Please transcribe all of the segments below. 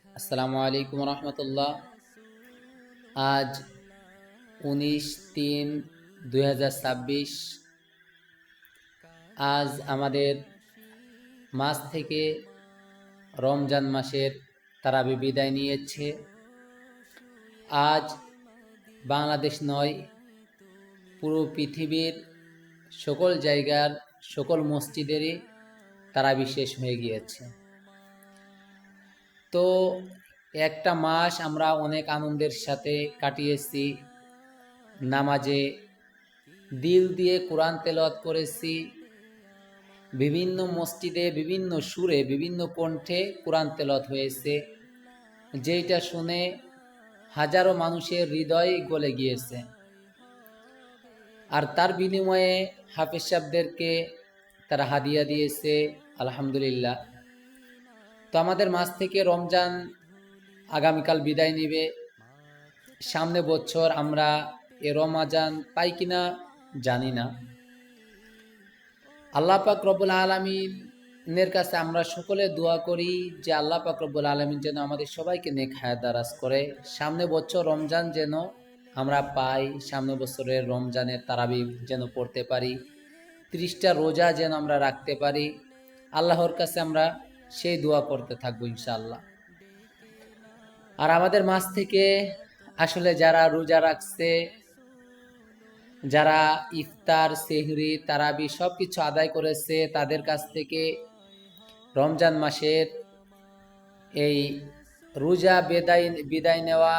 আসসালামু আলাইকুম রহমতুল্লাহ। আজ 19/3/2026। আজ আমাদের মাস থেকে রমজান মাসের তারাবি বিদায় নিয়েছে। আজ বাংলাদেশ নয়, পুরো পৃথিবীর সকল জায়গার সকল মসজিদেরই তারাবি শেষ হয়ে গিয়েছে। তো একটা মাস আমরা অনেক আনন্দের সাথে কাটিয়েছি। নামাজে দিল দিয়ে কোরআন তেলাওয়াত করেছি। বিভিন্ন মসজিদে বিভিন্ন সুরে বিভিন্ন কণ্ঠে কোরআন তেলাওয়াত হয়েছে, যেটা শুনে হাজারো মানুষের হৃদয় গলে গিয়েছে। আর তার বিনিময়ে হাফেজ সাহেবদেরকে তারা হাদিয়া দিয়েছে, আলহামদুলিল্লাহ। তো আমাদের মাস থেকে রমজান আগামীকাল বিদায় নেবে। সামনে বছর আমরা এ রমাজান পাই কিনা জানি না। আল্লাহ পাক রব্বুল আলামিনের কাছে আমরা সকলে দোয়া করি যে আল্লাহ পাক রব্বুল আলামিন যেন আমাদের সবাইকে নেক হায়াত দারাজ করে। সামনে বছর রমজান যেন আমরা পাই, সামনে বছরের রমজানের তারাবি যেন পড়তে পারি, 30টা রোজা যেন আমরা রাখতে পারি। আল্লাহর কাছে আমরা সেই দোয়া করতে থাকবো ইনশাআল্লাহ। আর আমাদের মাস থেকে আসলে যারা রোজা রাখছে, যারা ইফতার, সেহরি, তারাবি সব কিছু আদায় করেছে, তাদের কাছ থেকে রমজান মাসের এই রোজা বিদায় নেওয়া,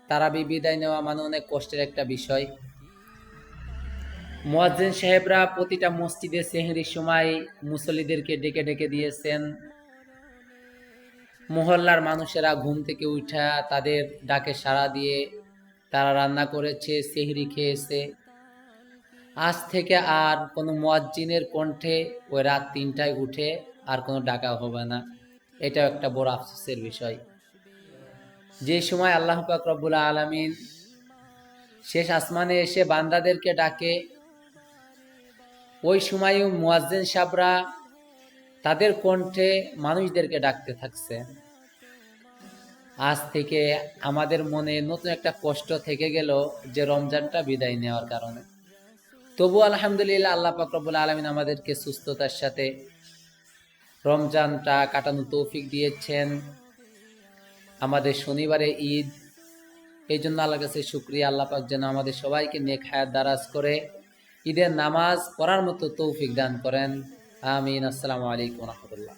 তারাবি বিদায় নেওয়া মানে অনেক কষ্টের একটা বিষয়। মুয়াজ্জিন সাহেবরা প্রতিটা মসজিদে সেহরির সময় মুসল্লিদেরকে ডেকে ডেকে দিয়েছেন। মহল্লার মানুষেরা ঘুম থেকে উঠা তাদের ডাকে সাড়া দিয়ে তারা রান্না করেছে, সেহরি খেয়েছে। আজ থেকে আর কোনো মুয়াজ্জিনের কণ্ঠে ওই রাত 3টায় উঠে আর কোনো ডাকা হবে না। এটাও একটা বড় আফসোসের বিষয়। যে সময় আল্লাহ পাক রব্বুল আলামিন শেষ আসমানে এসে বান্দাদেরকে ডাকে, ওই সময়ও মুয়াজ্জিন সাহেবরা তাদের কণ্ঠে মানুষদেরকে ডাকতে থাকছে। আজ থেকে আমাদের মনে নতুন একটা কষ্ট থেকে গেল যে রমজানটা বিদায় নেওয়ার কারণে। তবু আলহামদুলিল্লাহ, আল্লাহ পাক রব্বুল আলামিন আমাদেরকে সুস্থতার সাথে রমজানটা কাটানোর তৌফিক দিয়েছেন। আমাদের শনিবারে ঈদ, এই জন্য আল্লাহর কাছে শুকরিয়া। আল্লাহ পাক যেন আমাদের সবাইকে নেক হায়াত দারাজ করে ঈদের নামাজ পড়ার মতো তৌফিক দান করেন। আমিন। আসসালামু আলাইকুম রহমতুল্লাহ।